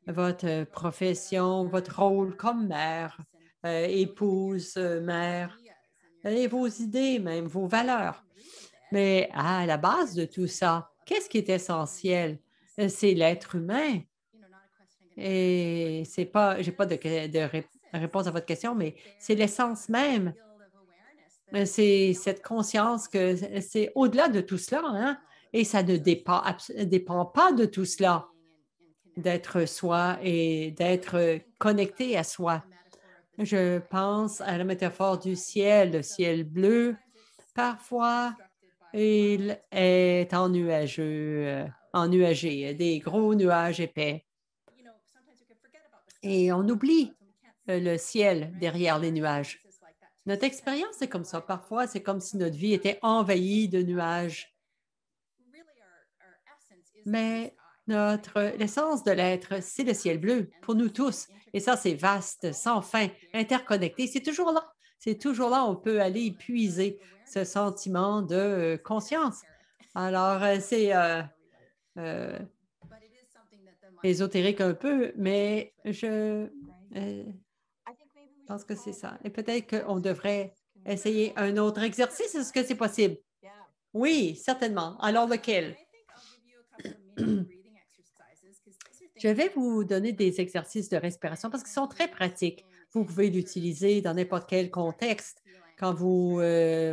votre profession, votre rôle comme mère, épouse, mère, et vos idées même, vos valeurs. Mais à la base de tout ça, qu'est-ce qui est essentiel? C'est l'être humain. Et c'est pas, j'ai pas de réponse à votre question, mais c'est l'essence même. C'est cette conscience que c'est au-delà de tout cela, hein? Et ça ne dépend pas de tout cela, d'être soi et d'être connecté à soi. Je pense à la métaphore du ciel, le ciel bleu. Parfois, il est ennuagé, des gros nuages épais. Et on oublie le ciel derrière les nuages. Notre expérience est comme ça. Parfois, c'est comme si notre vie était envahie de nuages. Mais l'essence de l'être, c'est le ciel bleu pour nous tous. Et ça, c'est vaste, sans fin, interconnecté. C'est toujours là. C'est toujours là. On peut aller puiser ce sentiment de conscience. Alors, c'est euh, ésotérique un peu, mais je pense que c'est ça. Et peut-être qu'on devrait essayer un autre exercice. Est-ce que c'est possible? Oui, certainement. Alors, lequel? Je vais vous donner des exercices de respiration parce qu'ils sont très pratiques. Vous pouvez l'utiliser dans n'importe quel contexte. Quand vous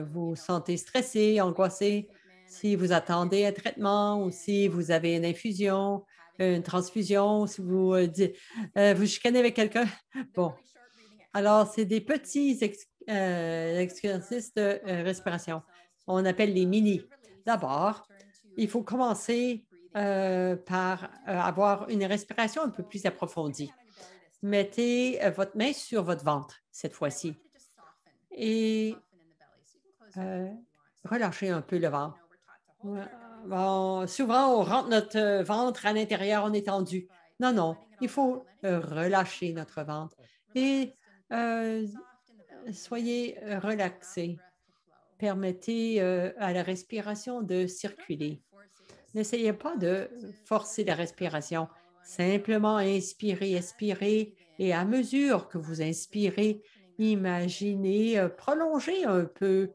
vous sentez stressé, angoissé, si vous attendez un traitement ou si vous avez une infusion, une transfusion, si vous, vous chicanez avec quelqu'un. Bon, alors c'est des petits l'exercice de respiration. On appelle les mini. D'abord, il faut commencer par avoir une respiration un peu plus approfondie. Mettez votre main sur votre ventre cette fois-ci et relâchez un peu le ventre. Ouais. Bon, souvent, on rentre notre ventre à l'intérieur, on est tendu. Non, non, il faut relâcher notre ventre et euh, soyez relaxés. Permettez à la respiration de circuler. N'essayez pas de forcer la respiration. Simplement inspirez, expirez et à mesure que vous inspirez, imaginez prolonger un peu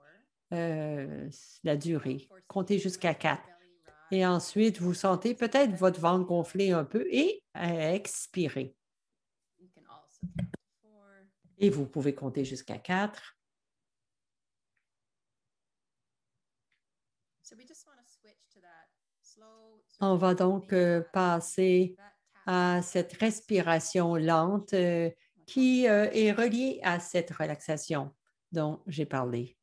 la durée. Comptez jusqu'à 4. Et ensuite, vous sentez peut-être votre ventre gonfler un peu et expirez. Et vous pouvez compter jusqu'à 4. On va donc passer à cette respiration lente qui est reliée à cette relaxation dont j'ai parlé.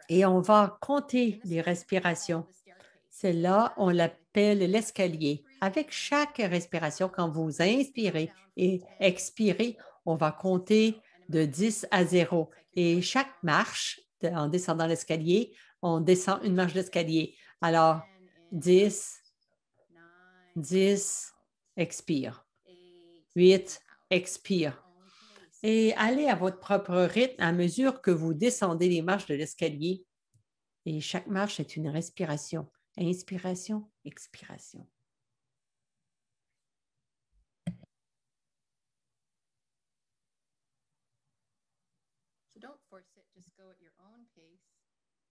Et on va compter les respirations. Celle-là, on l'appelle l'escalier. Avec chaque respiration, quand vous inspirez et expirez, on va compter de 10 à 0. Et chaque marche, en descendant l'escalier, on descend une marche d'escalier. Alors, 10, 10, expire. 8, expire. Et allez à votre propre rythme à mesure que vous descendez les marches de l'escalier. Et chaque marche est une respiration. Inspiration, expiration.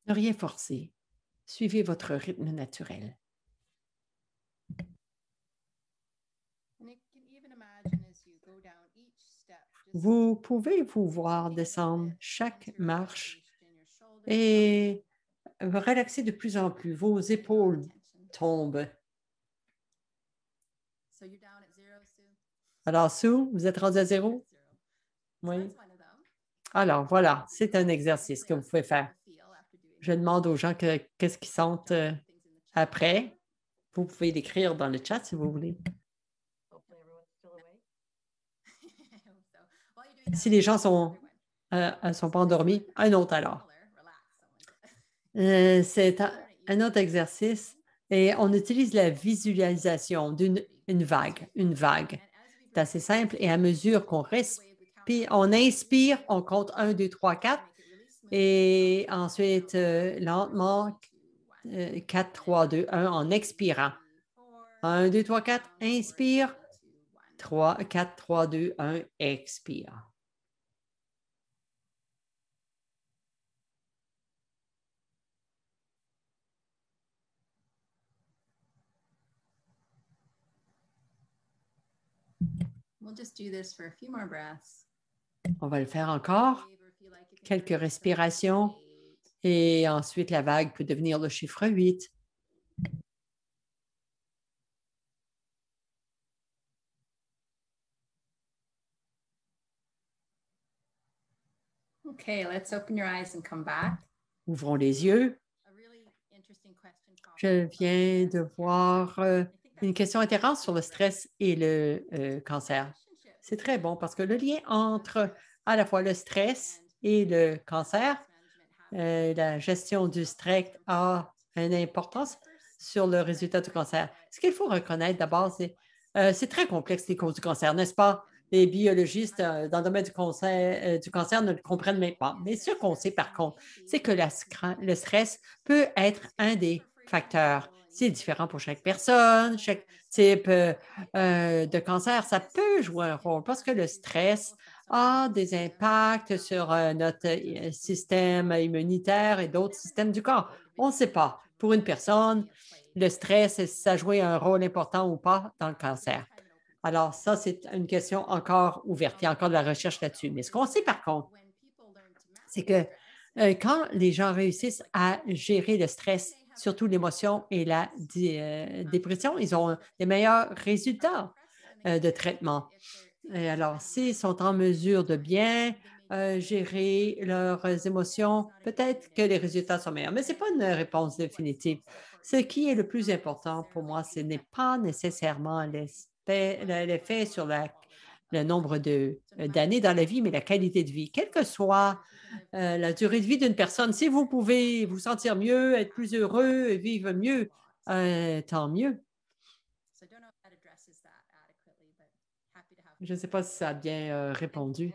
Ne rien forcer. Suivez votre rythme naturel. Vous pouvez vous voir descendre chaque marche et relaxer de plus en plus. Vos épaules tombent. Alors, Sue, vous êtes rendu à 0? Oui. Alors, voilà, c'est un exercice que vous pouvez faire. Je demande aux gens qu'est-ce qu'ils sentent après. Vous pouvez l'écrire dans le chat si vous voulez. Si les gens sont pas endormis, un autre alors. C'est un autre exercice et on utilise la visualisation d'une vague. Une vague. C'est assez simple et à mesure qu'on respire, on inspire, on compte 1, 2, 3, 4 et ensuite lentement 4, 3, 2, 1 en expirant. 1, 2, 3, 4, inspire. 3, 4, 3, 2, 1, expire. On va le faire encore. Quelques respirations. Et ensuite, la vague peut devenir le chiffre 8. Okay, let's open your eyes and come back. Ouvrons les yeux. Je viens de voir une question intéressante sur le stress et le cancer. C'est très bon parce que le lien entre à la fois le stress et le cancer, la gestion du stress a une importance sur le résultat du cancer. Ce qu'il faut reconnaître d'abord, c'est très complexe les causes du cancer, n'est-ce pas? Les biologistes dans le domaine du cancer ne le comprennent même pas. Mais ce qu'on sait par contre, c'est que le stress peut être un des facteurs. C'est différent pour chaque personne, chaque type de cancer, ça peut jouer un rôle parce que le stress a des impacts sur notre système immunitaire et d'autres systèmes du corps. On ne sait pas. Pour une personne, le stress, ça joue un rôle important ou pas dans le cancer. Alors, ça, c'est une question encore ouverte. Il y a encore de la recherche là-dessus. Mais ce qu'on sait par contre, c'est que quand les gens réussissent à gérer le stress, surtout l'émotion et la dépression, ils ont des meilleurs résultats de traitement. Et alors, s'ils sont en mesure de bien gérer leurs émotions, peut-être que les résultats sont meilleurs. Mais ce n'est pas une réponse définitive. Ce qui est le plus important pour moi, ce n'est pas nécessairement l'effet sur le nombre d'années dans la vie, mais la qualité de vie. Quelle que soit la durée de vie d'une personne, si vous pouvez vous sentir mieux, être plus heureux, vivre mieux, tant mieux. Je ne sais pas si ça a bien répondu.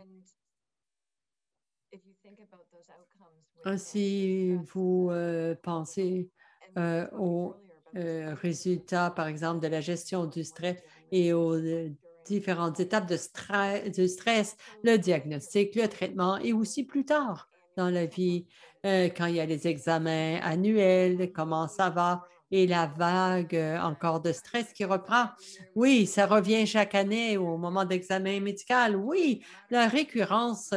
Si vous pensez aux résultats, par exemple, de la gestion du stress et aux différentes étapes du stress, le diagnostic, le traitement et aussi plus tard dans la vie, quand il y a les examens annuels, comment ça va et la vague encore de stress qui reprend. Oui, ça revient chaque année au moment d'examen médical. Oui, la récurrence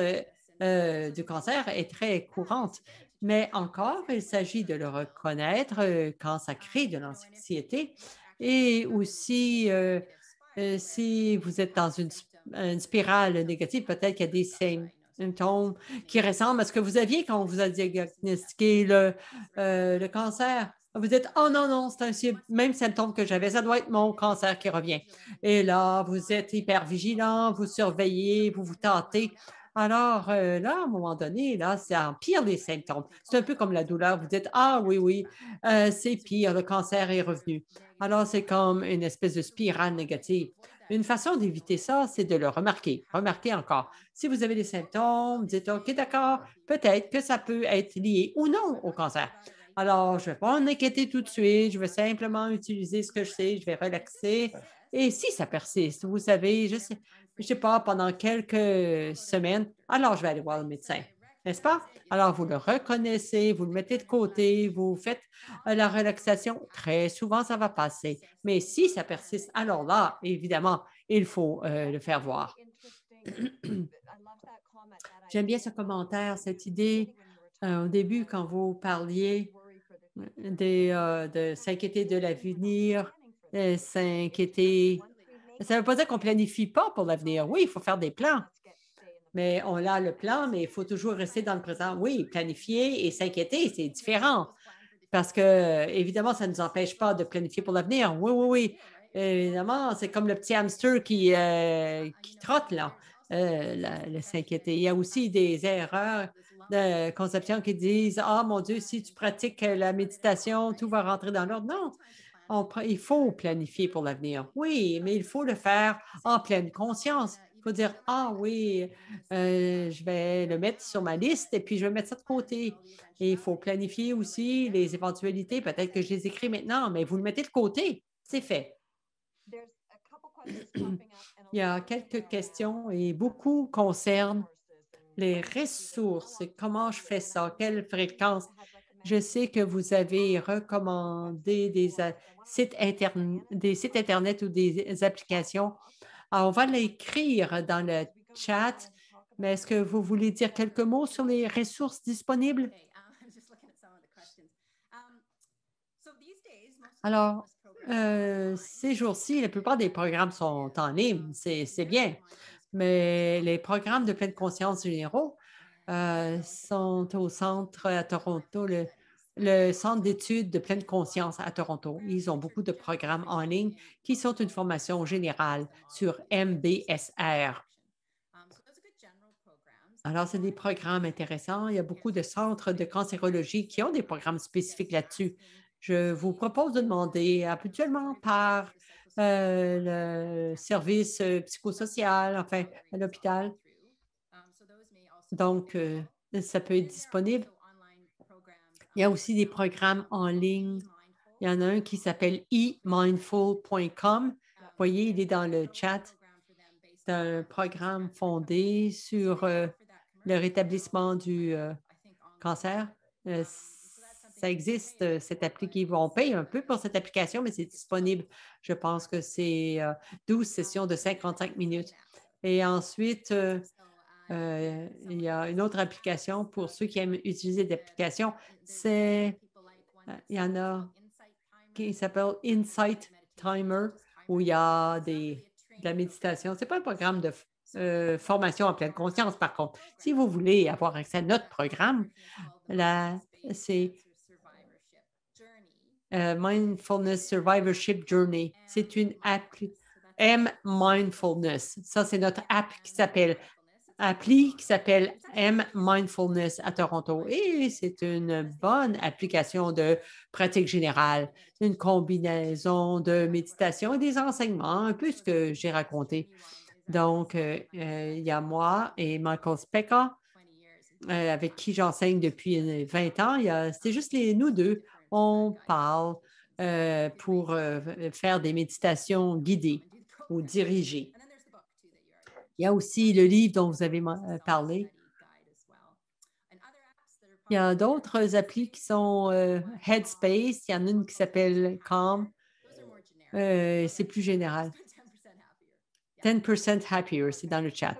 du cancer est très courante. Mais encore, il s'agit de le reconnaître quand ça crée de l'anxiété et aussi si vous êtes dans une spirale négative, peut-être qu'il y a des symptômes qui ressemblent à ce que vous aviez quand on vous a diagnostiqué le cancer. Vous dites, oh non, non, c'est un même symptôme que j'avais, ça doit être mon cancer qui revient. Et là, vous êtes hyper vigilant, vous surveillez, vous vous tâtez. Alors là, à un moment donné, là, ça empire les symptômes. C'est un peu comme la douleur. Vous dites, ah oui, oui, c'est pire, le cancer est revenu. Alors, c'est comme une espèce de spirale négative. Une façon d'éviter ça, c'est de le remarquer. Remarquez encore. Si vous avez des symptômes, dites, OK, d'accord, peut-être que ça peut être lié ou non au cancer. Alors, je ne vais pas en inquiéter tout de suite. Je vais simplement utiliser ce que je sais. Je vais relaxer. Et si ça persiste, vous savez, je sais pas, pendant quelques semaines, alors je vais aller voir le médecin. N'est-ce pas? Alors, vous le reconnaissez, vous le mettez de côté, vous faites la relaxation. Très souvent, ça va passer. Mais si ça persiste, alors là, évidemment, il faut le faire voir. J'aime bien ce commentaire, cette idée au début quand vous parliez de s'inquiéter de l'avenir, s'inquiéter. Ça ne veut pas dire qu'on ne planifie pas pour l'avenir. Oui, il faut faire des plans, mais on a le plan, mais il faut toujours rester dans le présent. Oui, planifier et s'inquiéter, c'est différent. Parce que, évidemment, ça ne nous empêche pas de planifier pour l'avenir. Oui, oui, oui. Évidemment, c'est comme le petit hamster qui trotte, là, s'inquiéter. Il y a aussi des erreurs de conception qui disent, ah, mon Dieu, si tu pratiques la méditation, tout va rentrer dans l'ordre. Non, il faut planifier pour l'avenir. Oui, mais il faut le faire en pleine conscience. Il faut dire, ah oui, je vais le mettre sur ma liste et puis je vais mettre ça de côté. Et il faut planifier aussi les éventualités. Peut-être que je les écris maintenant, mais vous le mettez de côté. C'est fait. Il y a quelques questions et beaucoup concernent les ressources. Comment je fais ça? Quelle fréquence? Je sais que vous avez recommandé des sites Internet ou des applications. Alors, on va l'écrire dans le chat, mais est-ce que vous voulez dire quelques mots sur les ressources disponibles? Alors, ces jours-ci, la plupart des programmes sont en ligne, c'est bien, mais les programmes de pleine conscience généraux sont au centre à Toronto, le centre d'études de pleine conscience à Toronto. Ils ont beaucoup de programmes en ligne qui sont une formation générale sur MBSR. Alors, c'est des programmes intéressants. Il y a beaucoup de centres de cancérologie qui ont des programmes spécifiques là-dessus. Je vous propose de demander habituellement par le service psychosocial, enfin, à l'hôpital. Donc, ça peut être disponible. Il y a aussi des programmes en ligne. Il y en a un qui s'appelle emindful.com. Vous voyez, il est dans le chat. C'est un programme fondé sur le rétablissement du cancer. Ça existe, cette application. On paye un peu pour cette application, mais c'est disponible. Je pense que c'est 12 sessions de 55 minutes. Et ensuite, il y a une autre application pour ceux qui aiment utiliser d'applications. Il y en a qui s'appelle Insight Timer, où il y a la méditation. Ce n'est pas un programme de formation en pleine conscience, par contre. Si vous voulez avoir accès à notre programme, c'est Mindfulness Survivorship Journey. C'est une appli M Mindfulness. Ça, c'est notre appli qui s'appelle M Mindfulness à Toronto. Et c'est une bonne application de pratique générale, une combinaison de méditation et des enseignements, un peu ce que j'ai raconté. Donc, il y a moi et Michael Specca, avec qui j'enseigne depuis 20 ans. C'est juste nous deux. On parle pour faire des méditations guidées ou dirigées. Il y a aussi le livre dont vous avez parlé. Il y a d'autres applis qui sont Headspace. Il y en a une qui s'appelle Calm. C'est plus général. 10% happier, c'est dans le chat.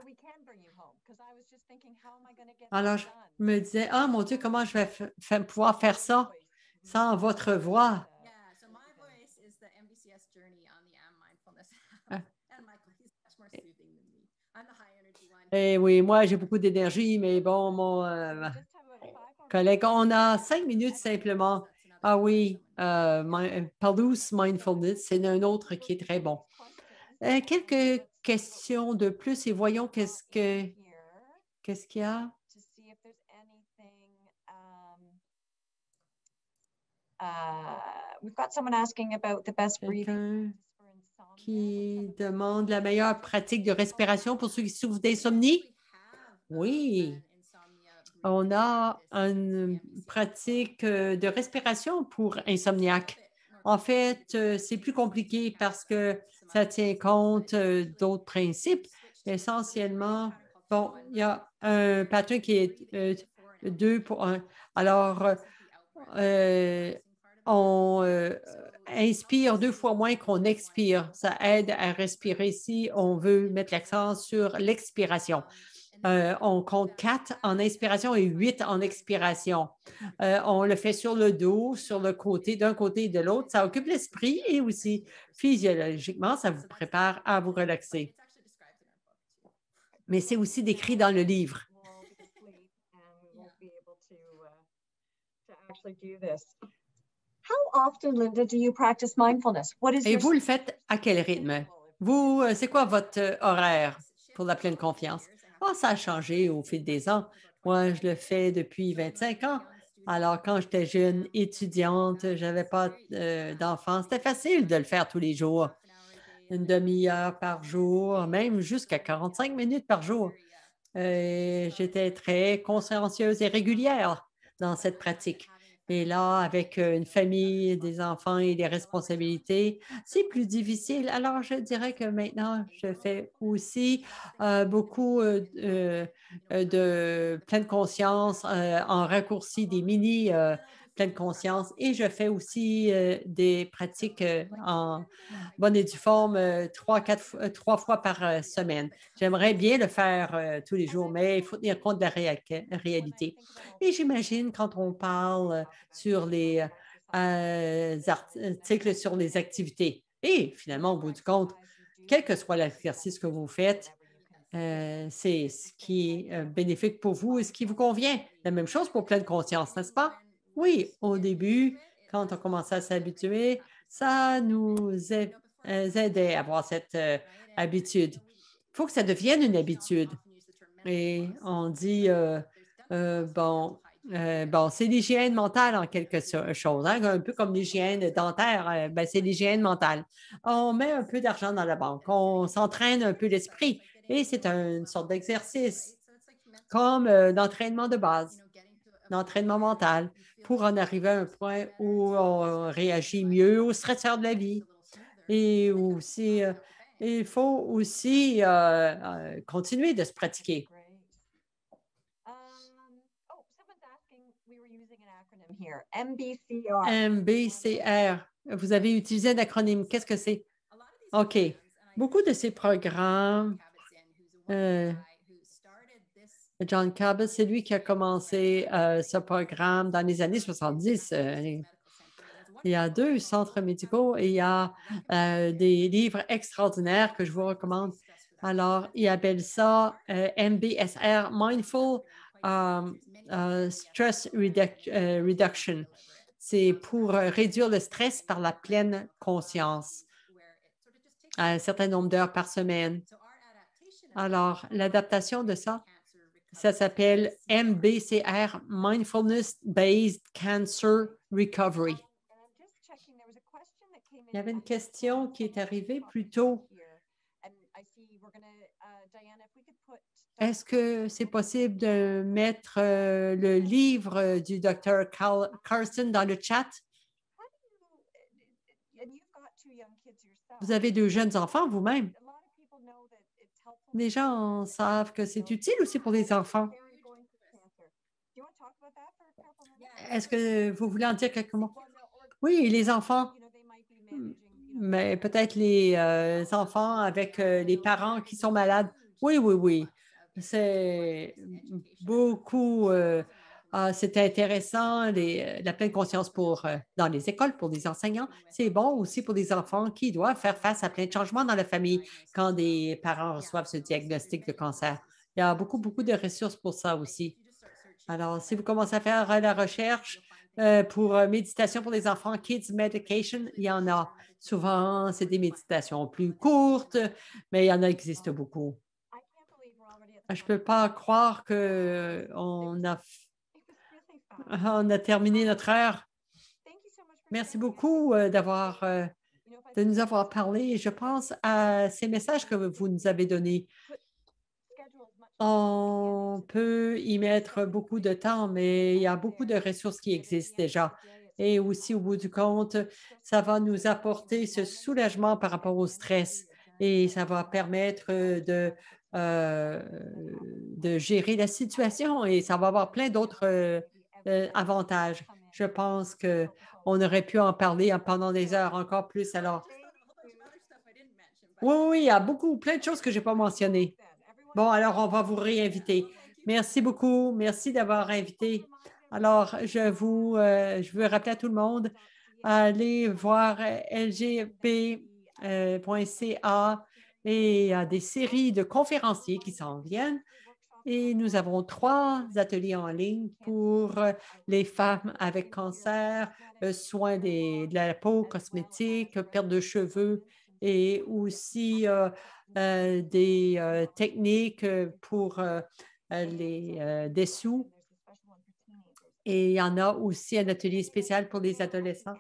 Alors, je me disais, ah mon Dieu, comment je vais pouvoir faire ça sans votre voix? Eh oui, moi, j'ai beaucoup d'énergie, mais bon, mon collègue, on a 5 minutes simplement. Ah oui, Palouse Mindfulness, c'est un autre qui est très bon. Quelques questions de plus et voyons qu'est-ce qu'il y a. Quelqu'un qui demande la meilleure pratique de respiration pour ceux qui souffrent d'insomnie? Oui. On a une pratique de respiration pour insomniaque. En fait, c'est plus compliqué parce que ça tient compte d'autres principes. Essentiellement, bon, il y a un pattern qui est 2 pour 1. Alors, on inspire 2 fois moins qu'on expire. Ça aide à respirer si on veut mettre l'accent sur l'expiration. On compte 4 en inspiration et 8 en expiration. On le fait sur le dos, sur le côté, d'un côté et de l'autre. Ça occupe l'esprit et aussi physiologiquement, ça vous prépare à vous relaxer. Mais c'est aussi décrit dans le livre. Et vous le faites à quel rythme? Vous, c'est quoi votre horaire pour la pleine confiance? Oh, ça a changé au fil des ans. Moi, je le fais depuis 25 ans. Alors, quand j'étais jeune étudiante, je n'avais pas d'enfant. C'était facile de le faire tous les jours. Une demi-heure par jour, même jusqu'à 45 minutes par jour. J'étais très consciencieuse et régulière dans cette pratique. Et là, avec une famille, des enfants et des responsabilités, c'est plus difficile. Alors, je dirais que maintenant, je fais aussi beaucoup de pleine conscience en raccourci des mini pleine conscience et je fais aussi des pratiques en bonne et due forme 3 fois par semaine. J'aimerais bien le faire tous les jours, mais il faut tenir compte de la réalité. Et j'imagine quand on parle sur les articles sur les activités, et finalement, au bout du compte, quel que soit l'exercice que vous faites, c'est ce qui est bénéfique pour vous et ce qui vous convient. La même chose pour pleine conscience, n'est-ce pas? Oui, au début, quand on commençait à s'habituer, ça nous aidait à avoir cette habitude. Il faut que ça devienne une habitude. Et on dit, bon, c'est l'hygiène mentale en quelque chose, hein, un peu comme l'hygiène dentaire, c'est l'hygiène mentale. On met un peu d'argent dans la banque, on s'entraîne un peu l'esprit et c'est une sorte d'exercice, comme d'entraînement de base, d'entraînement mental, pour en arriver à un point où on réagit mieux aux stresseurs de la vie. Et aussi, il faut aussi continuer de se pratiquer. MBCR. Vous avez utilisé un acronyme. Qu'est-ce que c'est? OK. Beaucoup de ces programmes, John Cabot, c'est lui qui a commencé ce programme dans les années 70. Il y a 2 centres médicaux et il y a des livres extraordinaires que je vous recommande. Alors, ils appellent ça MBSR, Mindful Stress Reduction. C'est pour réduire le stress par la pleine conscience, un certain nombre d'heures par semaine. Alors, l'adaptation de ça s'appelle MBCR, Mindfulness Based Cancer Recovery. Il y avait une question qui est arrivée plus tôt. Est-ce que c'est possible de mettre le livre du Dr. Carson dans le chat? Vous avez 2 jeunes enfants vous-même. Les gens savent que c'est utile aussi pour les enfants. Est-ce que vous voulez en dire quelques mots? Oui, les enfants, mais peut-être les enfants avec les parents qui sont malades. Oui, oui, oui. C'est beaucoup, c'est intéressant, la pleine conscience dans les écoles, pour les enseignants. C'est bon aussi pour les enfants qui doivent faire face à plein de changements dans la famille quand des parents reçoivent ce diagnostic de cancer. Il y a beaucoup, beaucoup de ressources pour ça aussi. Alors, si vous commencez à faire la recherche pour méditation pour les enfants, Kids Medication, il y en a. Souvent, c'est des méditations plus courtes, mais il y en a existe beaucoup. Je ne peux pas croire qu'on on a terminé notre heure. Merci beaucoup de nous avoir parlé. Je pense à ces messages que vous nous avez donnés. On peut y mettre beaucoup de temps, mais il y a beaucoup de ressources qui existent déjà. Et aussi, au bout du compte, ça va nous apporter ce soulagement par rapport au stress et ça va permettre euh, de gérer la situation et ça va avoir plein d'autres avantages. Je pense qu'on aurait pu en parler pendant des heures encore plus. Alors, oui, oui, il y a plein de choses que je n'ai pas mentionnées. Bon, alors on va vous réinviter. Merci beaucoup. Merci d'avoir invité. Alors, je veux rappeler à tout le monde, allez voir lgp.ca et il y a des séries de conférenciers qui s'en viennent. Et nous avons 3 ateliers en ligne pour les femmes avec cancer, soins de la peau, cosmétiques, perte de cheveux et aussi des techniques pour les dessous. Et il y en a aussi un atelier spécial pour les adolescents.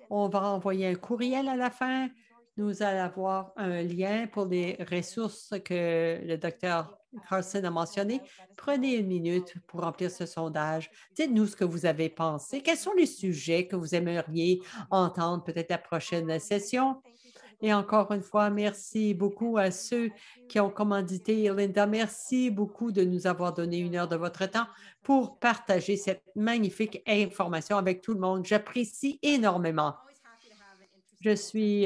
On va envoyer un courriel à la fin. Nous allons avoir un lien pour les ressources que le docteur Carson a mentionnées. Prenez une minute pour remplir ce sondage. Dites-nous ce que vous avez pensé. Quels sont les sujets que vous aimeriez entendre peut-être la prochaine session? Et encore une fois, merci beaucoup à ceux qui ont commandité. Linda, merci beaucoup de nous avoir donné 1 heure de votre temps pour partager cette magnifique information avec tout le monde. J'apprécie énormément. Je suis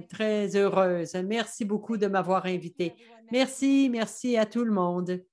très heureuse. Merci beaucoup de m'avoir invité. Merci, merci à tout le monde.